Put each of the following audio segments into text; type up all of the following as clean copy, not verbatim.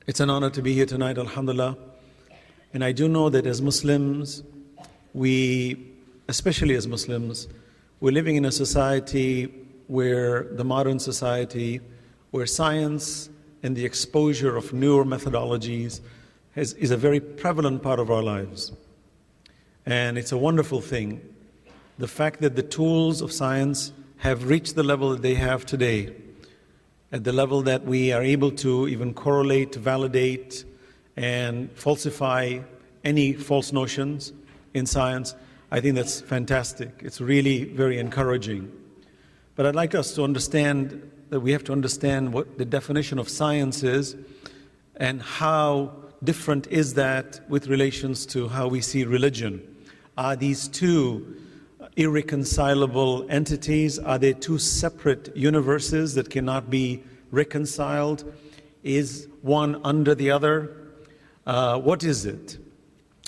It's an honor to be here tonight, alhamdulillah. And I do know that as Muslims, especially as Muslims, we're living in a society where the modern society, where science and the exposure of newer methodologies is a very prevalent part of our lives. And it's a wonderful thing. The fact that the tools of science have reached the level that they have today, at the level that we are able to even correlate, validate, and falsify any false notions in science, I think that's fantastic. It's really very encouraging. But I'd like us to understand that we have to understand what the definition of science is and how different is that with relations to how we see religion. Are these two irreconcilable entities? Are they two separate universes that cannot be reconciled? Is one under the other? What is it?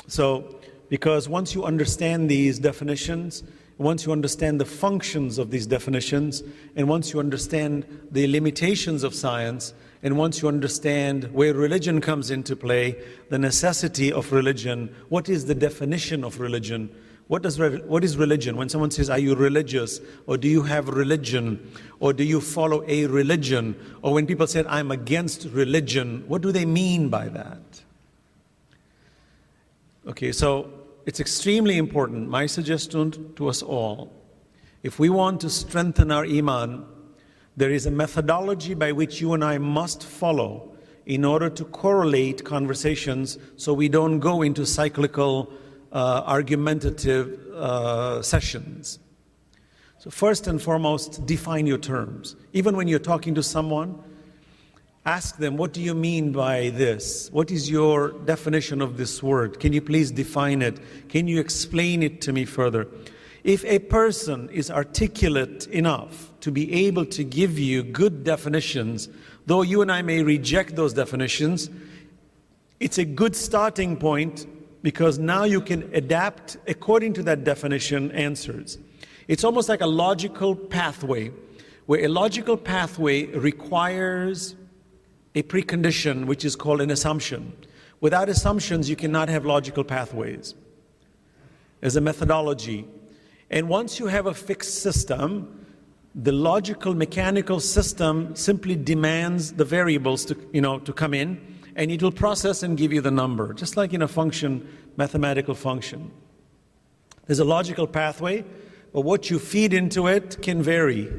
So, because once you understand these definitions, once you understand the functions of these definitions, and once you understand the limitations of science, and once you understand where religion comes into play, the necessity of religion, what is the definition of religion? What is religion? When someone says, are you religious? Or do you have religion? Or do you follow a religion? Or when people say, I'm against religion, what do they mean by that? Okay, so it's extremely important. My suggestion to us all, if we want to strengthen our iman, there is a methodology by which you and I must follow in order to correlate conversations so we don't go into cyclical argumentative sessions. So first and foremost, define your terms. Even when you're talking to someone, ask them, what do you mean by this? What is your definition of this word? Can you please define it? Can you explain it to me further? If a person is articulate enough to be able to give you good definitions, though you and I may reject those definitions, it's a good starting point, because now you can adapt according to that definition answers. It's almost like a logical pathway, where a logical pathway requires a precondition which is called an assumption. Without assumptions, you cannot have logical pathways as a methodology. And once you have a fixed system, the logical mechanical system simply demands the variables to come in, and it will process and give you the number, just like in a function, mathematical function. There's a logical pathway, but what you feed into it can vary.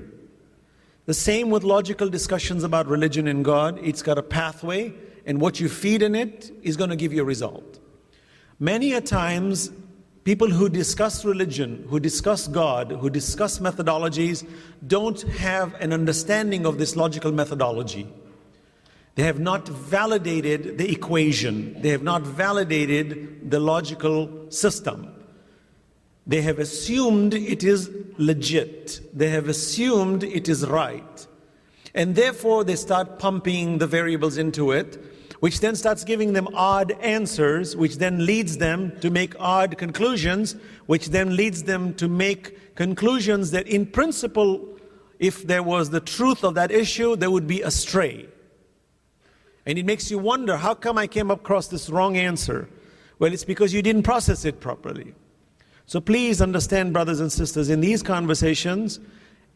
The same with logical discussions about religion and God. It's got a pathway, and what you feed in it is going to give you a result. Many a times, people who discuss religion, who discuss God, who discuss methodologies, don't have an understanding of this logical methodology. They have not validated the equation. They have not validated the logical system. They have assumed it is legit. They have assumed it is right. And therefore, they start pumping the variables into it, which then starts giving them odd answers, which then leads them to make odd conclusions, which then leads them to make conclusions that in principle, if there was the truth of that issue, they would be astray. And it makes you wonder, how come I came across this wrong answer? Well, it's because you didn't process it properly. So please understand, brothers and sisters, in these conversations,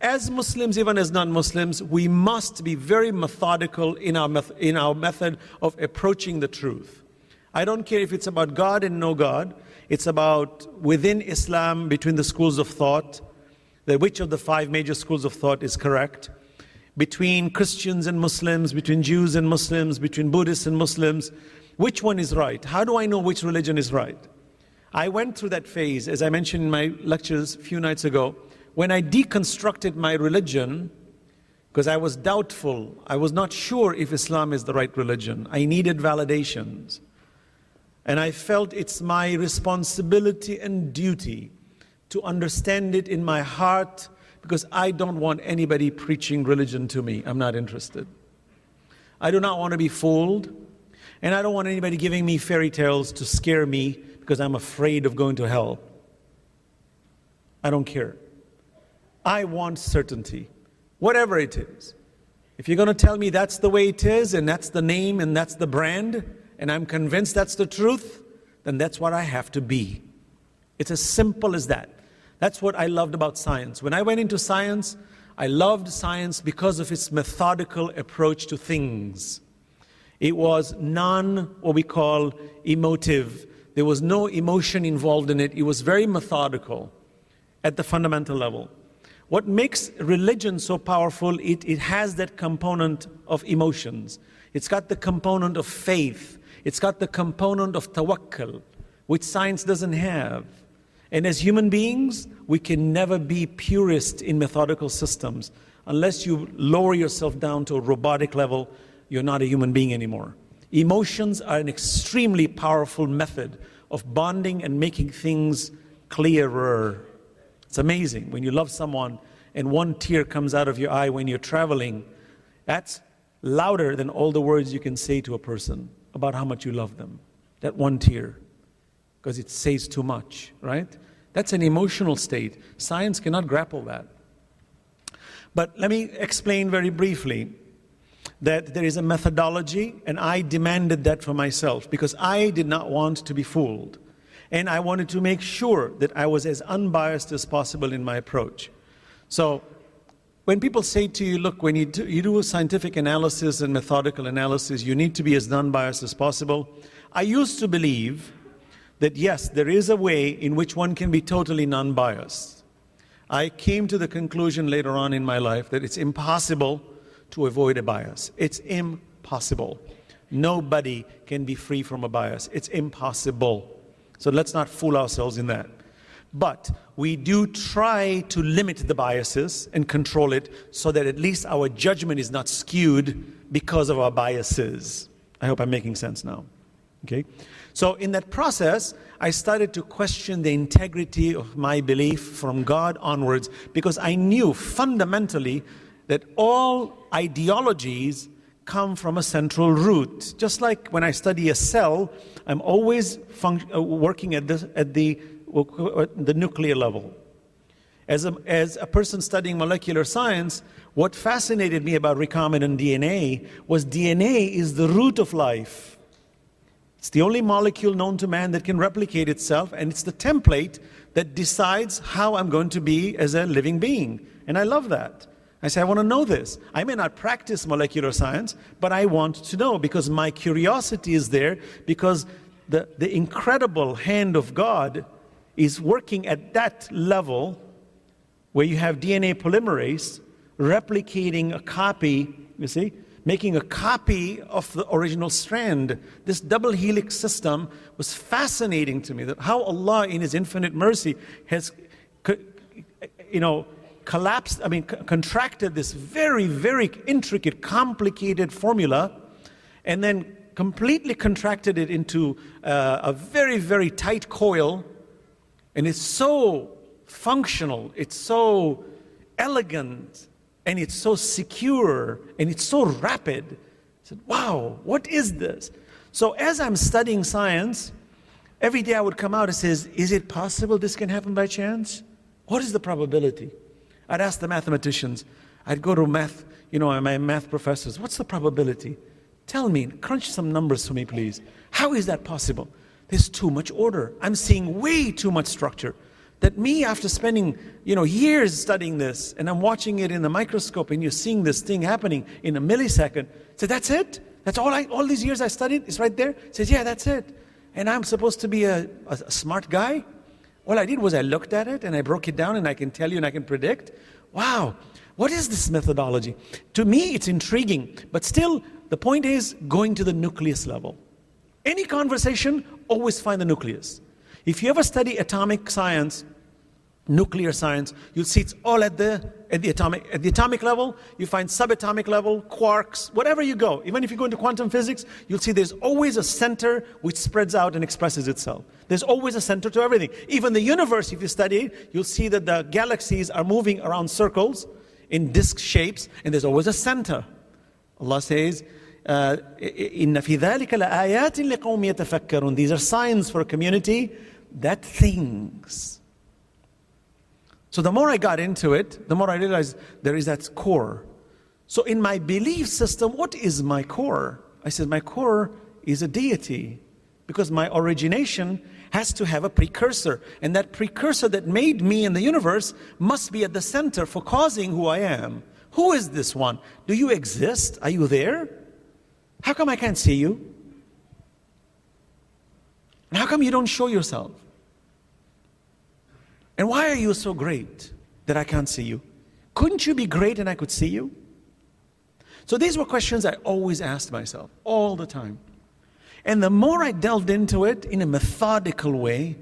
as Muslims, even as non-Muslims, we must be very methodical in our method of approaching the truth. I don't care if it's about God and no God. It's about within Islam, between the schools of thought, which of the 5 major schools of thought is correct, between Christians and Muslims, between Jews and Muslims, between Buddhists and Muslims, which one is right? How do I know which religion is right? I went through that phase, as I mentioned in my lectures a few nights ago, when I deconstructed my religion, because I was doubtful. I was not sure if Islam is the right religion. I needed validations. And I felt it's my responsibility and duty to understand it in my heart, because I don't want anybody preaching religion to me. I'm not interested. I do not want to be fooled, and I don't want anybody giving me fairy tales to scare me because I'm afraid of going to hell. I don't care. I want certainty, whatever it is. If you're going to tell me that's the way it is, and that's the name, and that's the brand, and I'm convinced that's the truth, then that's what I have to be. It's as simple as that. That's what I loved about science. When I went into science, I loved science because of its methodical approach to things. It was what we call emotive. There was no emotion involved in it. It was very methodical at the fundamental level. What makes religion so powerful, it has that component of emotions. It's got the component of faith. It's got the component of tawakkul, which science doesn't have. And as human beings, we can never be purist in methodical systems. Unless you lower yourself down to a robotic level, you're not a human being anymore. Emotions are an extremely powerful method of bonding and making things clearer. It's amazing. When you love someone and one tear comes out of your eye when you're traveling, that's louder than all the words you can say to a person about how much you love them. That one tear, because it says too much, right? That's an emotional state. Science cannot grapple that. But let me explain very briefly that there is a methodology, and I demanded that for myself because I did not want to be fooled. And I wanted to make sure that I was as unbiased as possible in my approach. So when people say to you, look, when you do scientific analysis and methodical analysis, you need to be as unbiased as possible. I used to believe that yes, there is a way in which one can be totally non-biased. I came to the conclusion later on in my life that it's impossible to avoid a bias. It's impossible. Nobody can be free from a bias. It's impossible. So let's not fool ourselves in that. But we do try to limit the biases and control it so that at least our judgment is not skewed because of our biases. I hope I'm making sense now. Okay? So in that process, I started to question the integrity of my belief from God onwards because I knew fundamentally that all ideologies come from a central root. Just like when I study a cell, I'm always working at the nuclear level. As a person studying molecular science, what fascinated me about recombinant DNA was DNA is the root of life. It's the only molecule known to man that can replicate itself, and it's the template that decides how I'm going to be as a living being. And I love that. I say, I want to know this. I may not practice molecular science, but I want to know because my curiosity is there, because the incredible hand of God is working at that level where you have DNA polymerase replicating a copy, you see, making a copy of the original strand. This double helix system was fascinating to me, that how Allah in His infinite mercy has, contracted this very, very intricate, complicated formula and then completely contracted it into a very, very tight coil. And it's so functional, it's so elegant, and it's so secure, and it's so rapid. I said, wow, what is this? So as I'm studying science, every day I would come out and says, is it possible this can happen by chance? What is the probability? I'd ask the mathematicians. I'd go to math, my math professors, what's the probability? Tell me, crunch some numbers for me, please. How is that possible? There's too much order. I'm seeing way too much structure. That me, after spending, years studying this, and I'm watching it in the microscope, and you're seeing this thing happening in a millisecond. So that's it? That's all these years I studied? It's right there? Says, yeah, that's it. And I'm supposed to be a smart guy? All I did was I looked at it, and I broke it down, and I can tell you, and I can predict. Wow, what is this methodology? To me, it's intriguing. But still, the point is going to the nucleus level. Any conversation, always find the nucleus. If you ever study atomic science, nuclear science, you'll see it's all at the atomic level. You find subatomic level, quarks, whatever you go. Even if you go into quantum physics, you'll see there's always a center which spreads out and expresses itself. There's always a center to everything. Even the universe, if you study it, you'll see that the galaxies are moving around circles in disk shapes, and there's always a center. Allah says, إِنَّ فِي ذَلِكَ لَآيَاتٍ لِقَوْمٍ يَتَفَكَّرُونَ. These are signs for a community that thinks. So the more I got into it, the more I realized there is that core. So in my belief system, what is my core? I said, my core is a deity, because my origination has to have a precursor. And that precursor that made me in the universe must be at the center for causing who I am. Who is this one? Do you exist? Are you there? How come I can't see you? And how come you don't show yourself? And why are you so great that I can't see you? Couldn't you be great and I could see you? So these were questions I always asked myself, all the time. And the more I delved into it in a methodical way,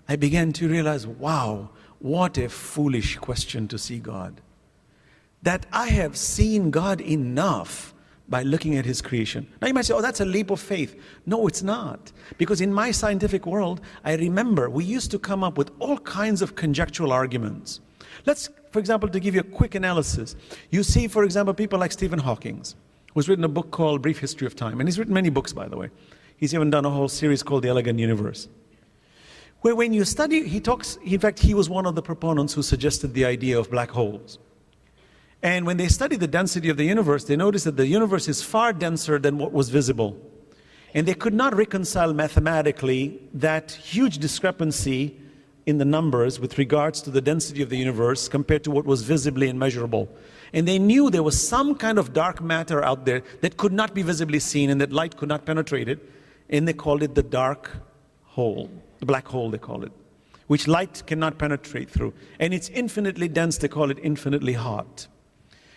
I began to realize, wow, what a foolish question to see God. That I have seen God enough by looking at His creation. Now you might say, oh, that's a leap of faith. No, it's not. Because in my scientific world, I remember we used to come up with all kinds of conjectural arguments. Let's, for example, to give you a quick analysis. You see, for example, people like Stephen Hawking, who's written a book called Brief History of Time. And he's written many books, by the way. He's even done a whole series called The Elegant Universe. Where when you study, he talks, in fact, he was one of the proponents who suggested the idea of black holes. And when they study the density of the universe, they notice that the universe is far denser than what was visible. And they could not reconcile mathematically that huge discrepancy in the numbers with regards to the density of the universe compared to what was visibly immeasurable. And they knew there was some kind of dark matter out there that could not be visibly seen and that light could not penetrate it. And they called it the dark hole, the black hole they call it, which light cannot penetrate through. And it's infinitely dense, they call it infinitely hot.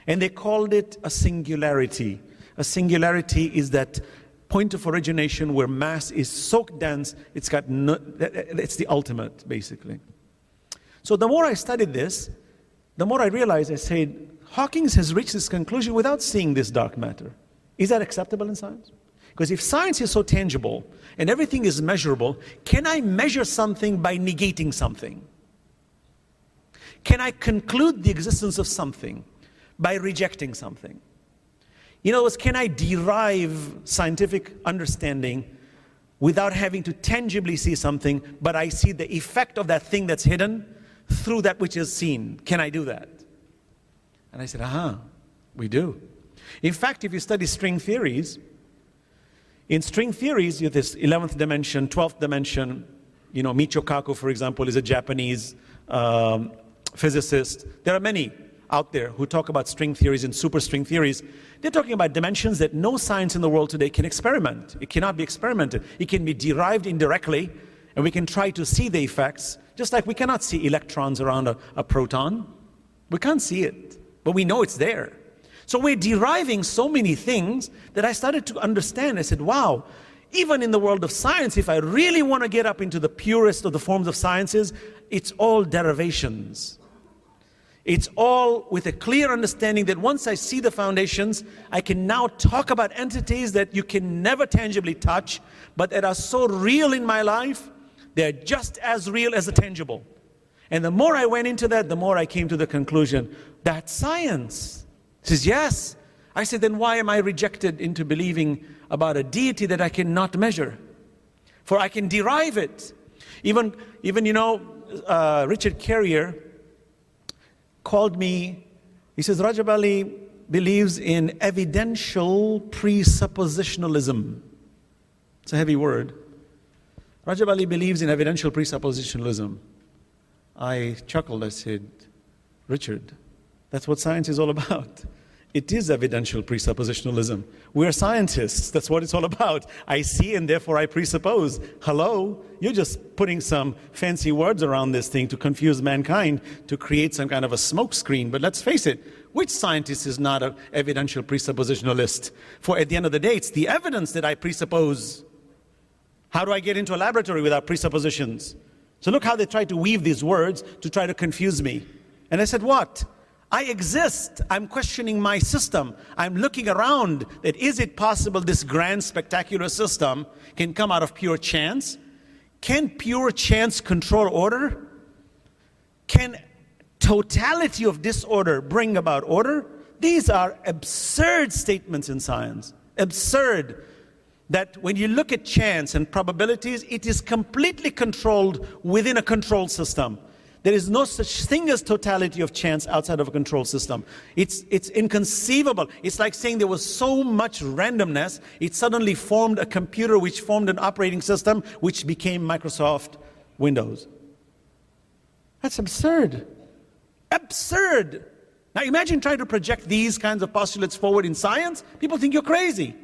And they called it a singularity. A singularity is that point of origination where mass is so dense, it's the ultimate, basically. So the more I studied this, the more I realized, I said, Hawking has reached this conclusion without seeing this dark matter. Is that acceptable in science? Because if science is so tangible and everything is measurable, can I measure something by negating something? Can I conclude the existence of something by rejecting something? In other words, can I derive scientific understanding without having to tangibly see something, but I see the effect of that thing that's hidden through that which is seen? Can I do that? And I said, we do. In fact, if you study string theories, in string theories, you have this 11th dimension, 12th dimension. Michio Kaku, for example, is a Japanese physicist. There are many out there who talk about string theories and superstring theories. They're talking about dimensions that no science in the world today can experiment. It cannot be experimented. It can be derived indirectly, and we can try to see the effects, just like we cannot see electrons around a proton. We can't see it, but we know it's there. So we're deriving so many things that I started to understand. I said, wow, even in the world of science, if I really want to get up into the purest of the forms of sciences, it's all derivations. It's all with a clear understanding that once I see the foundations, I can now talk about entities that you can never tangibly touch, but that are so real in my life, they're just as real as the tangible. And the more I went into that, the more I came to the conclusion, that's science. He says, yes. I said, then why am I rejected into believing about a deity that I cannot measure? For I can derive it. Even Richard Carrier called me, he says, Rajab Ali believes in evidential presuppositionalism. It's a heavy word. Rajab Ali believes in evidential presuppositionalism. I chuckled, I said, Richard, that's what science is all about. It is evidential presuppositionalism. We're scientists, that's what it's all about. I see and therefore I presuppose. Hello? You're just putting some fancy words around this thing to confuse mankind, to create some kind of a smokescreen. But let's face it, which scientist is not an evidential presuppositionalist? For at the end of the day, it's the evidence that I presuppose. How do I get into a laboratory without presuppositions? So look how they try to weave these words to try to confuse me. And I said, what? I exist. I'm questioning my system. I'm looking around that is it possible this grand spectacular system can come out of pure chance? Can pure chance control order? Can totality of disorder bring about order? These are absurd statements in science. Absurd. That when you look at chance and probabilities, it is completely controlled within a controlled system. There is no such thing as totality of chance outside of a control system. It's inconceivable. It's like saying there was so much randomness, it suddenly formed a computer which formed an operating system which became Microsoft Windows. That's absurd. Absurd. Now imagine trying to project these kinds of postulates forward in science. People think you're crazy.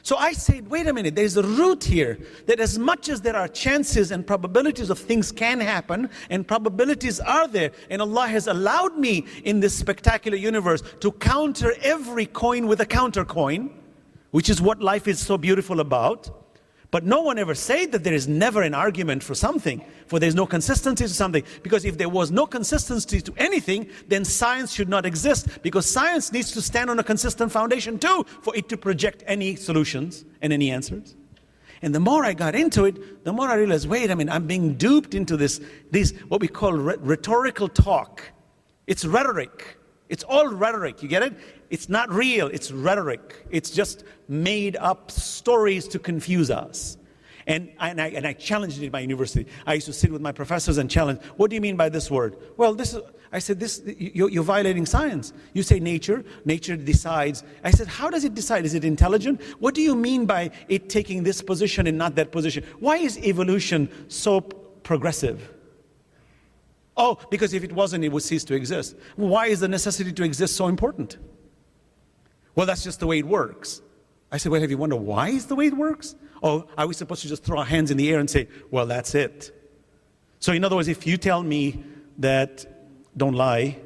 So I said, wait a minute, there's a root here that as much as there are chances and probabilities of things can happen, and probabilities are there, and Allah has allowed me in this spectacular universe to counter every coin with a counter coin, which is what life is so beautiful about. But no one ever said that there is never an argument for something, for there's no consistency to something. Because if there was no consistency to anything, then science should not exist. Because science needs to stand on a consistent foundation too, for it to project any solutions and any answers. And the more I got into it, the more I realized, wait a minute, I'm being duped into this what we call rhetorical talk. It's rhetoric. It's all rhetoric, you get it? It's not real, it's rhetoric. It's just made up stories to confuse us. And I challenged it at my university. I used to sit with my professors and challenge, what do you mean by this word? Well, I said, you're violating science. You say nature decides. I said, how does it decide? Is it intelligent? What do you mean by it taking this position and not that position? Why is evolution so progressive? Oh, because if it wasn't, it would cease to exist. Why is the necessity to exist so important? Well, that's just the way it works. I said, well, have you wondered why is the way it works? Or are we supposed to just throw our hands in the air and say, well, that's it? So in other words, if you tell me that don't lie,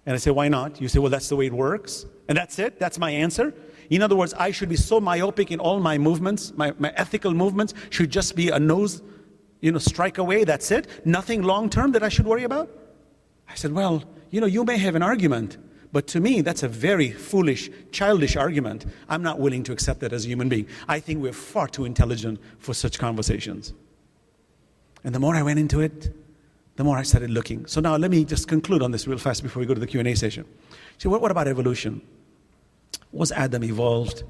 and I say, why not? You say, well, that's the way it works. And that's it? That's my answer? In other words, I should be so myopic in all my movements, my ethical movements should just be a nose, strike away, that's it? Nothing long-term that I should worry about? I said, well, you may have an argument, but to me, that's a very foolish, childish argument. I'm not willing to accept that as a human being. I think we're far too intelligent for such conversations. And the more I went into it, the more I started looking. So now let me just conclude on this real fast before we go to the Q&A session. So what about evolution? Was Adam evolved?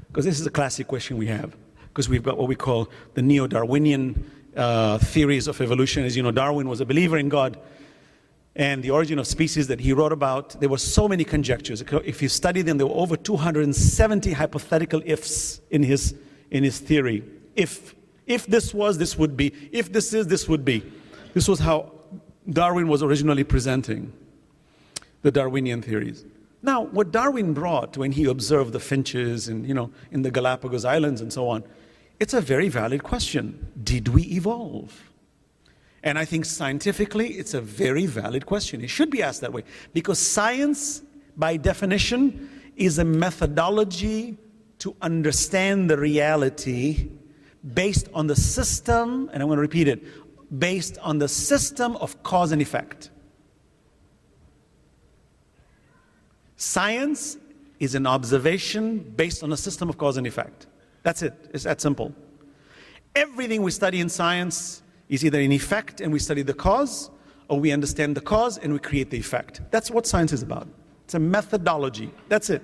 Because this is a classic question we have. Because we've got what we call the neo-Darwinian theories of evolution. As you know, Darwin was a believer in God. And the origin of species that he wrote about, there were so many conjectures. If you study them, there were over 270 hypothetical ifs in his theory. If this was, this would be. If this is, this would be. This was how Darwin was originally presenting the Darwinian theories. Now, what Darwin brought when he observed the finches and, in the Galapagos Islands and so on, it's a very valid question. Did we evolve? And I think scientifically, it's a very valid question. It should be asked that way. Because science, by definition, is a methodology to understand the reality based on the system, and I'm going to repeat it, based on the system of cause and effect. Science is an observation based on a system of cause and effect. That's it. It's that simple. Everything we study in science is either an effect and we study the cause, or we understand the cause and we create the effect. That's what science is about. It's a methodology. That's it.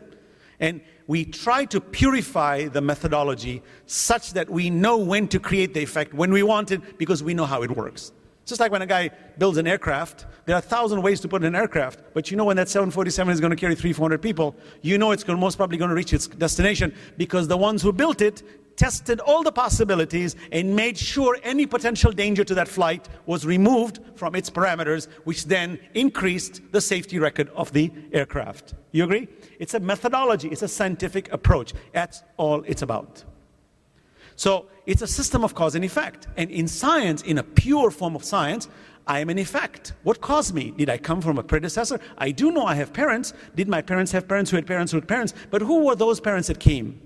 And we try to purify the methodology such that we know when to create the effect, when we want it, because we know how it works. It's just like when a guy builds an aircraft, there are 1,000 ways to put an aircraft, but when that 747 is going to carry 300-400 people, it's most probably going to reach its destination, because the ones who built it tested all the possibilities and made sure any potential danger to that flight was removed from its parameters, which then increased the safety record of the aircraft. You agree? It's a methodology. It's a scientific approach. That's all it's about. So it's a system of cause and effect. And in science, in a pure form of science, I am an effect. What caused me? Did I come from a predecessor? I do know I have parents. Did my parents have parents who had parents who had parents? But who were those parents that came?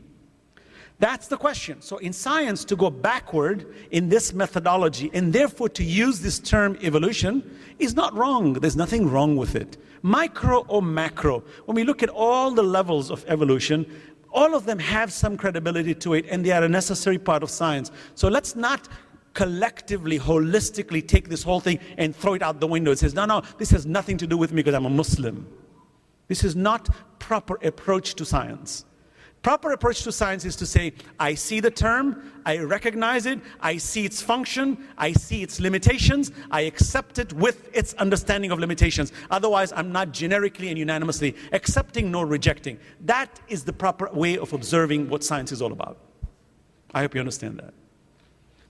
That's the question. So in science, to go backward in this methodology, and therefore to use this term evolution, is not wrong. There's nothing wrong with it. Micro or macro, when we look at all the levels of evolution, all of them have some credibility to it, and they are a necessary part of science. So let's not collectively, holistically take this whole thing and throw it out the window. It says, no, this has nothing to do with me because I'm a Muslim. This is not proper approach to science. Proper approach to science is to say, I see the term, I recognize it, I see its function, I see its limitations, I accept it with its understanding of limitations. Otherwise, I'm not generically and unanimously accepting nor rejecting. That is the proper way of observing what science is all about. I hope you understand that.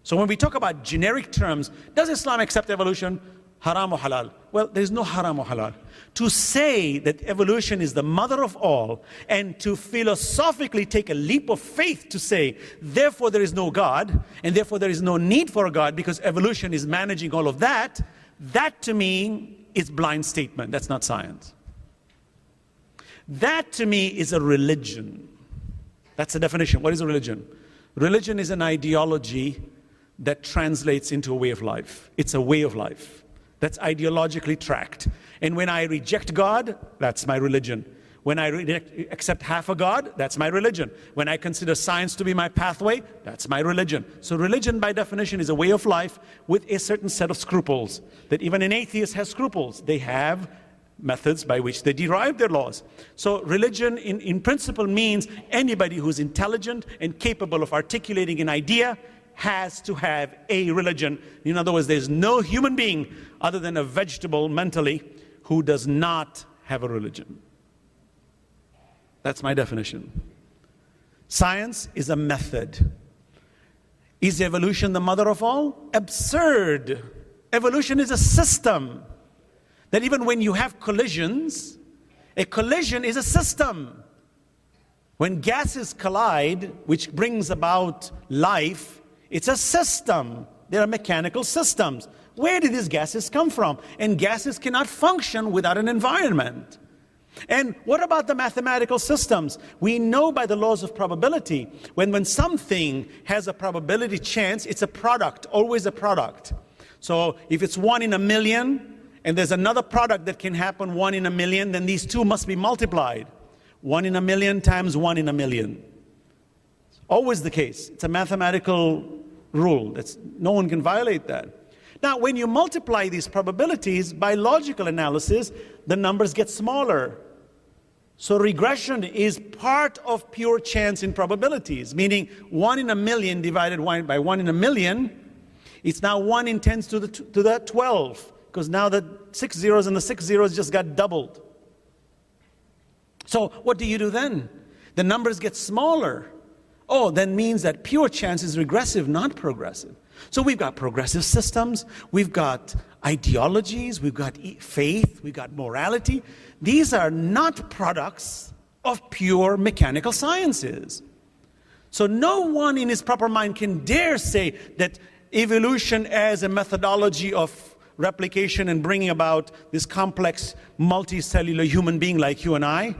So when we talk about generic terms, does Islam accept evolution? Haram or halal? Well, there's no haram or halal. To say that evolution is the mother of all, and to philosophically take a leap of faith to say, therefore there is no God, and therefore there is no need for a God because evolution is managing all of that, that to me is blind statement. That's not science. That to me is a religion. That's the definition. What is a religion? Religion is an ideology that translates into a way of life. It's a way of life that's ideologically tracked. And when I reject God, that's my religion. When I accept half a God, that's my religion. When I consider science to be my pathway, that's my religion. So religion, by definition, is a way of life with a certain set of scruples. That even an atheist has scruples. They have methods by which they derive their laws. So religion, in principle, means anybody who's intelligent and capable of articulating an idea has to have a religion. In other words, there's no human being other than a vegetable mentally who does not have a religion. That's my definition. Science is a method. Is evolution the mother of all? Absurd. Evolution is a system. That even when you have collisions, a collision is a system. When gases collide, which brings about life, it's a system. There are mechanical systems. Where did these gases come from? And gases cannot function without an environment. And what about the mathematical systems? We know by the laws of probability, when something has a probability chance, it's a product, always a product. So if it's 1 in a million, and there's another product that can happen 1 in a million, then these two must be multiplied. 1 in a million times 1 in a million. It's always the case. It's a mathematical rule. No one can violate that. Now, when you multiply these probabilities by logical analysis, the numbers get smaller. So regression is part of pure chance in probabilities, meaning 1 in a million divided by 1 in a million, it's now 1 in 10 to the 12, because now the 6 zeros and the 6 zeros just got doubled. So what do you do then? The numbers get smaller. Oh, that means that pure chance is regressive, not progressive. So we've got progressive systems, we've got ideologies, we've got faith, we've got morality. These are not products of pure mechanical sciences. So no one in his proper mind can dare say that evolution as a methodology of replication and bringing about this complex multicellular human being like you and I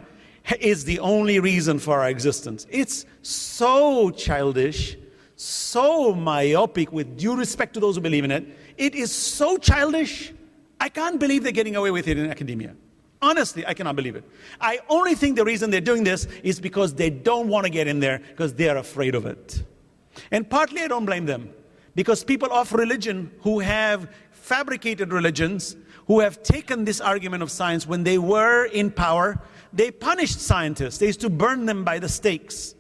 is the only reason for our existence. It's so childish, so myopic, with due respect to those who believe in it. It is so childish, I can't believe they're getting away with it in academia. Honestly, I cannot believe it. I only think the reason they're doing this is because they don't want to get in there, because they're afraid of it. And partly I don't blame them, because people of religion who have fabricated religions, who have taken this argument of science when they were in power, they punished scientists. They used to burn them by the stakes.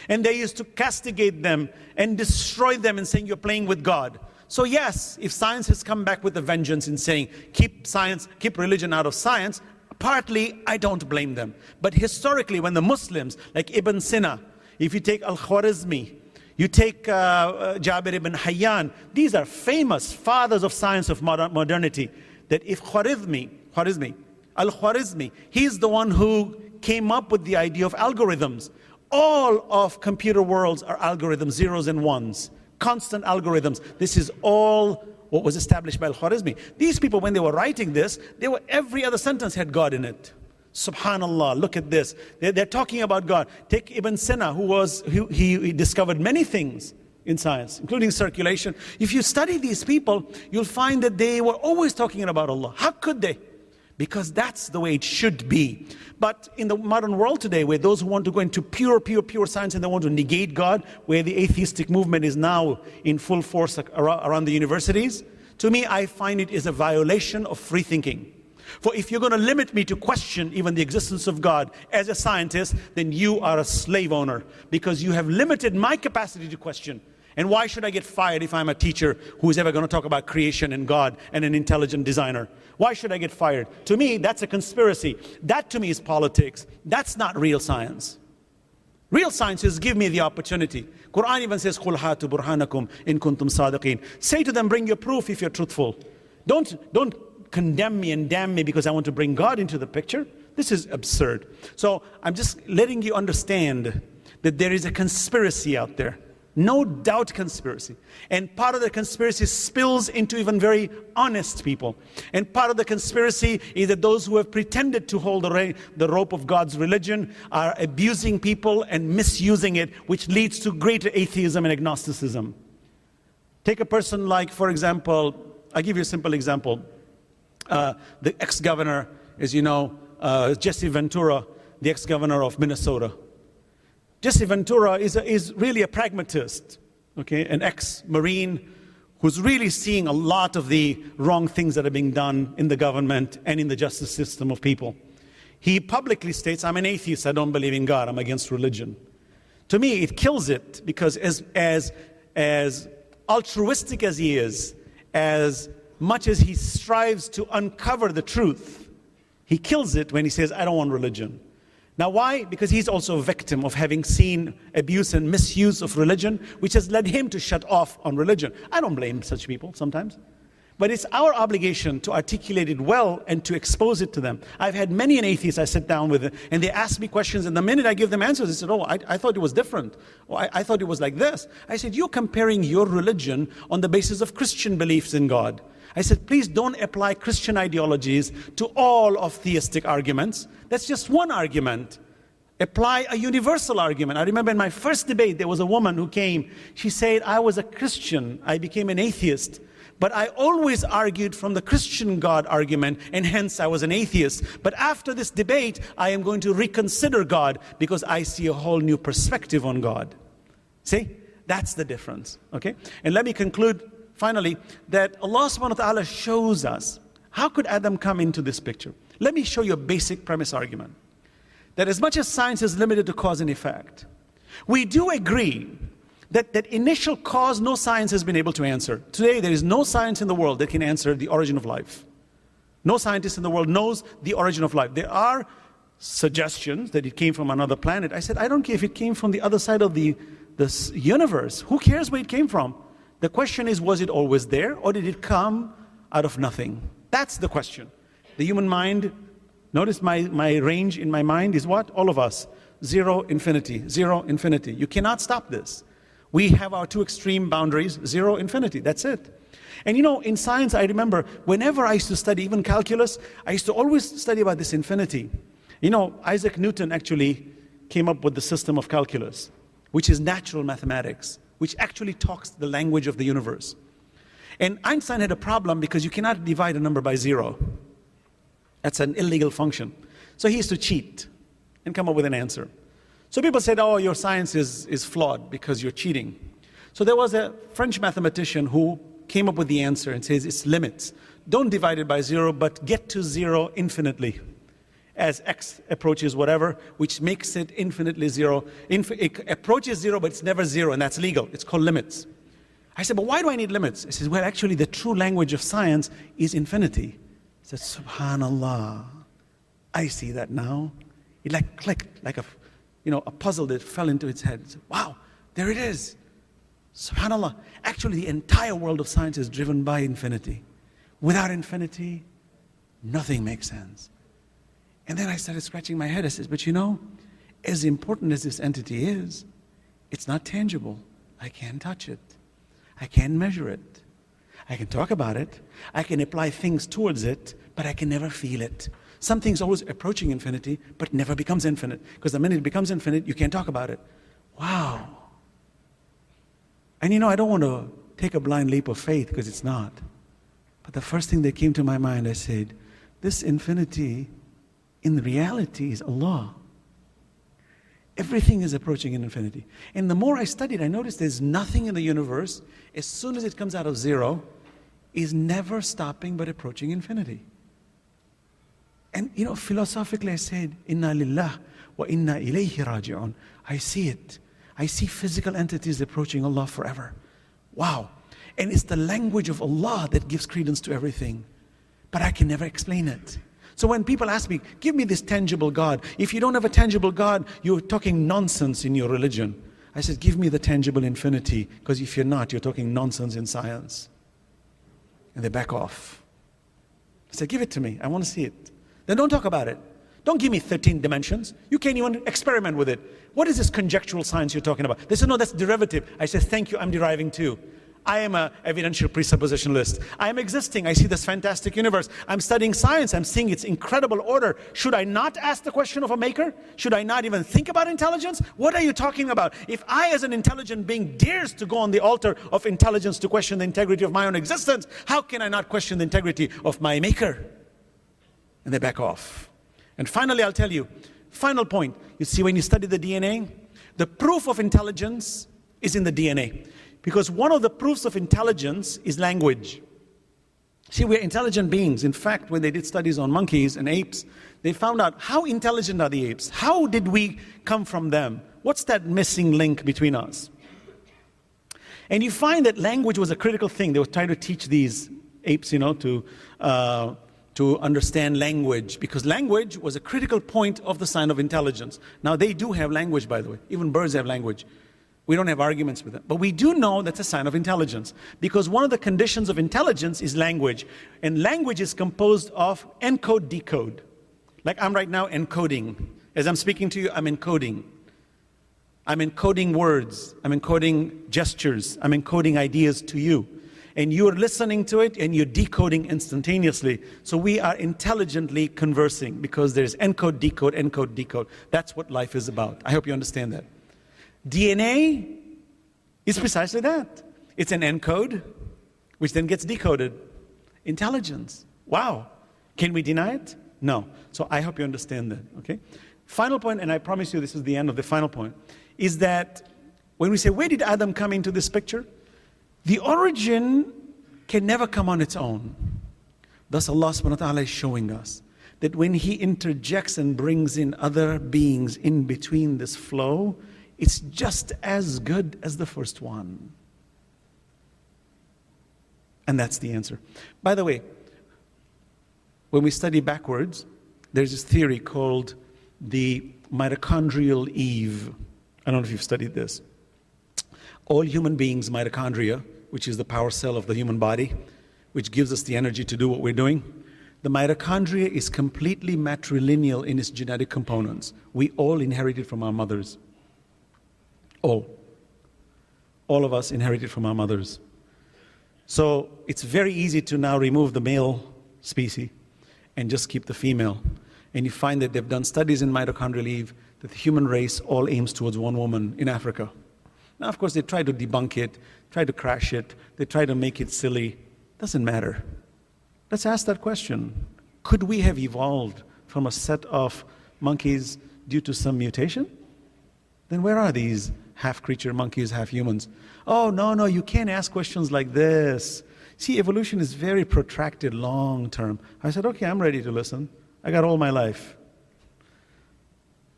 And they used to castigate them and destroy them and saying, you're playing with God. So yes, if science has come back with a vengeance in saying, keep religion out of science, partly I don't blame them. But historically, when the Muslims, like Ibn Sina, if you take Al-Khwarizmi, you take Jabir ibn Hayyan, these are famous fathers of science of modernity, that if Al-Khwarizmi, he's the one who came up with the idea of algorithms. All of computer worlds are algorithms, zeros and ones, constant algorithms. This is all what was established by Al-Khwarizmi. These people, when they were writing this, every other sentence had God in it. Subhanallah, look at this. They're talking about God. Take Ibn Sina, he discovered many things in science, including circulation. If you study these people, you'll find that they were always talking about Allah. How could they? Because that's the way it should be. But in the modern world today, where those who want to go into pure science and they want to negate God, where the atheistic movement is now in full force around the universities, to me, I find it is a violation of free thinking. For if you're going to limit me to question even the existence of God as a scientist, then you are a slave owner, because you have limited my capacity to question. And why should I get fired if I'm a teacher who is ever going to talk about creation and God and an intelligent designer? Why should I get fired? To me, that's a conspiracy. That to me is politics. That's not real science. Real science is give me the opportunity. Quran even says, قُلْ هَاتُوا بُرْهَانَكُمْ إِن كُنْتُمْ صَادِقِينَ. Say to them, bring your proof if you're truthful. Don't condemn me and damn me because I want to bring God into the picture. This is absurd. So I'm just letting you understand that there is a conspiracy out there. No doubt conspiracy. And part of the conspiracy spills into even very honest people. And part of the conspiracy is that those who have pretended to hold the rope of God's religion are abusing people and misusing it, which leads to greater atheism and agnosticism. Take a person like, for example, I'll give you a simple example. The ex-governor, as you know, Jesse Ventura, the ex-governor of Minnesota. Jesse Ventura is really a pragmatist, okay, an ex-Marine who's really seeing a lot of the wrong things that are being done in the government and in the justice system of people. He publicly states, I'm an atheist, I don't believe in God, I'm against religion. To me, it kills it, because as altruistic as he is, as much as he strives to uncover the truth, he kills it when he says, I don't want religion. Now why? Because he's also a victim of having seen abuse and misuse of religion, which has led him to shut off on religion. I don't blame such people sometimes. But it's our obligation to articulate it well and to expose it to them. I've had many an atheist I sit down with, and they ask me questions, and the minute I give them answers, they said, oh, I thought it was different. Or I thought it was like this. I said, you're comparing your religion on the basis of Christian beliefs in God. I said, please don't apply Christian ideologies to all of theistic arguments. That's just one argument. Apply a universal argument. I remember in my first debate, there was a woman who came. She said, I was a Christian. I became an atheist. But I always argued from the Christian God argument, and hence I was an atheist. But after this debate, I am going to reconsider God because I see a whole new perspective on God. See? That's the difference. Okay? And let me conclude finally, that Allah subhanahu wa ta'ala shows us, how could Adam come into this picture? Let me show you a basic premise argument. That as much as science is limited to cause and effect, we do agree that that initial cause no science has been able to answer. Today there is no science in the world that can answer the origin of life. No scientist in the world knows the origin of life. There are suggestions that it came from another planet. I said, I don't care if it came from the other side of the universe. Who cares where it came from? The question is, was it always there, or did it come out of nothing? That's the question. The human mind, notice my range in my mind is what? All of us. 0, infinity. 0, infinity. You cannot stop this. We have our two extreme boundaries, 0, infinity. That's it. And you know, in science, I remember whenever I used to study even calculus, I used to always study about this infinity. You know, Isaac Newton actually came up with the system of calculus, which is natural mathematics, which actually talks the language of the universe. And Einstein had a problem because you cannot divide a number by 0. That's an illegal function. So he used to cheat and come up with an answer. So people said, oh, your science is flawed because you're cheating. So there was a French mathematician who came up with the answer and says it's limits. Don't divide it by 0, but get to 0 infinitely. As x approaches whatever, which makes it infinitely 0. It approaches 0, but it's never 0, and that's legal. It's called limits. I said, but why do I need limits? He says, well, actually, the true language of science is infinity. I said, subhanallah, I see that now. It like clicked, like a puzzle that fell into its head. Said, wow, there it is. Subhanallah. Actually, the entire world of science is driven by infinity. Without infinity, nothing makes sense. And then I started scratching my head. I said, but you know, as important as this entity is, it's not tangible. I can't touch it. I can't measure it. I can talk about it. I can apply things towards it, but I can never feel it. Something's always approaching infinity, but never becomes infinite. Because the minute it becomes infinite, you can't talk about it. Wow. And you know, I don't want to take a blind leap of faith, because it's not. But the first thing that came to my mind, I said, this infinity in reality is Allah. Everything is approaching in infinity. And the more I studied, I noticed there's nothing in the universe, as soon as it comes out of 0, is never stopping but approaching infinity. And philosophically I said, Inna lillah wa inna ilayhi raji'un. I see it. I see physical entities approaching Allah forever. Wow. And it's the language of Allah that gives credence to everything. But I can never explain it. So when people ask me, give me this tangible God. If you don't have a tangible God, you're talking nonsense in your religion. I said, give me the tangible infinity, because if you're not, you're talking nonsense in science. And they back off. I said, give it to me. I want to see it. Then don't talk about it. Don't give me 13 dimensions. You can't even experiment with it. What is this conjectural science you're talking about? They said, no, that's derivative. I said, thank you, I'm deriving too. I am an evidential presuppositionalist. I am existing. I see this fantastic universe. I'm studying science. I'm seeing its incredible order. Should I not ask the question of a maker? Should I not even think about intelligence? What are you talking about? If I, as an intelligent being, dares to go on the altar of intelligence to question the integrity of my own existence, how can I not question the integrity of my maker? And they back off. And finally, I'll tell you, final point. You see, when you study the DNA, the proof of intelligence is in the DNA. Because one of the proofs of intelligence is language. See, we're intelligent beings. In fact, when they did studies on monkeys and apes, they found out how intelligent are the apes? How did we come from them? What's that missing link between us? And you find that language was a critical thing. They were trying to teach these apes, to understand language, because language was a critical point of the sign of intelligence. Now, they do have language, by the way. Even birds have language. We don't have arguments with them. But we do know that's a sign of intelligence, because one of the conditions of intelligence is language. And language is composed of encode, decode. Like I'm right now encoding. As I'm speaking to you, I'm encoding. I'm encoding words. I'm encoding gestures. I'm encoding ideas to you. And you're listening to it and you're decoding instantaneously. So we are intelligently conversing, because there's encode, decode, encode, decode. That's what life is about. I hope you understand that. DNA is precisely that. It's an encode, which then gets decoded. Intelligence. Wow. Can we deny it? No. So I hope you understand that, okay? Final point, and I promise you this is the end of the final point, is that when we say, where did Adam come into this picture? The origin can never come on its own. Thus Allah subhanahu wa ta'ala is showing us that when He interjects and brings in other beings in between this flow, it's just as good as the first one. And that's the answer. By the way, when we study backwards, there's this theory called the mitochondrial Eve. I don't know if you've studied this. All human beings' mitochondria, which is the power cell of the human body, which gives us the energy to do what we're doing, the mitochondria is completely matrilineal in its genetic components. We all inherited from our mothers. All of us inherited from our mothers. So it's very easy to now remove the male species and just keep the female. And you find that they've done studies in mitochondrial Eve that the human race all aims towards one woman in Africa. Now, of course, they try to debunk it, try to crash it, they try to make it silly. Doesn't matter. Let's ask that question. Could we have evolved from a set of monkeys due to some mutation? Then where are these half-creature monkeys, half-humans? Oh, no, you can't ask questions like this. See, evolution is very protracted, long-term. I said, okay, I'm ready to listen. I got all my life.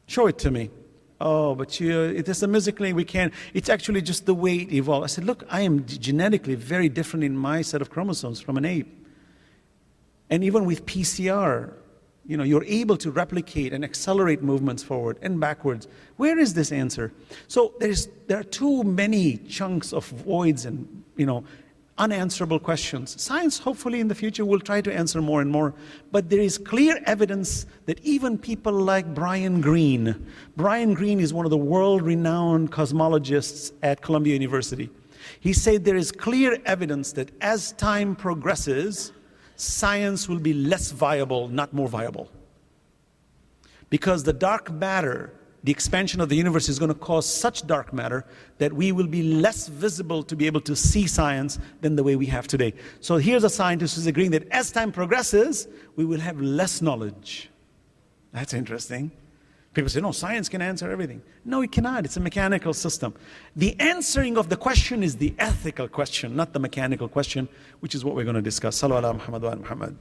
Show it to me. Oh, but it is musically, we can't. It's actually just the way it evolved. I said, look, I am genetically very different in my set of chromosomes from an ape. And even with PCR, you're able to replicate and accelerate movements forward and backwards. Where is this answer? So there are too many chunks of voids and, unanswerable questions. Science, hopefully, in the future will try to answer more and more. But there is clear evidence that even people like Brian Greene is one of the world-renowned cosmologists at Columbia University. He said there is clear evidence that as time progresses, science will be less viable, not more viable. Because the dark matter, the expansion of the universe is going to cause such dark matter that we will be less visible to be able to see science than the way we have today. So here's a scientist who's agreeing that as time progresses, we will have less knowledge. That's interesting. People say, no, science can answer everything. No, it cannot. It's a mechanical system. The answering of the question is the ethical question, not the mechanical question, which is what we're going to discuss. Sallu ala Muhammad wa ala Muhammad.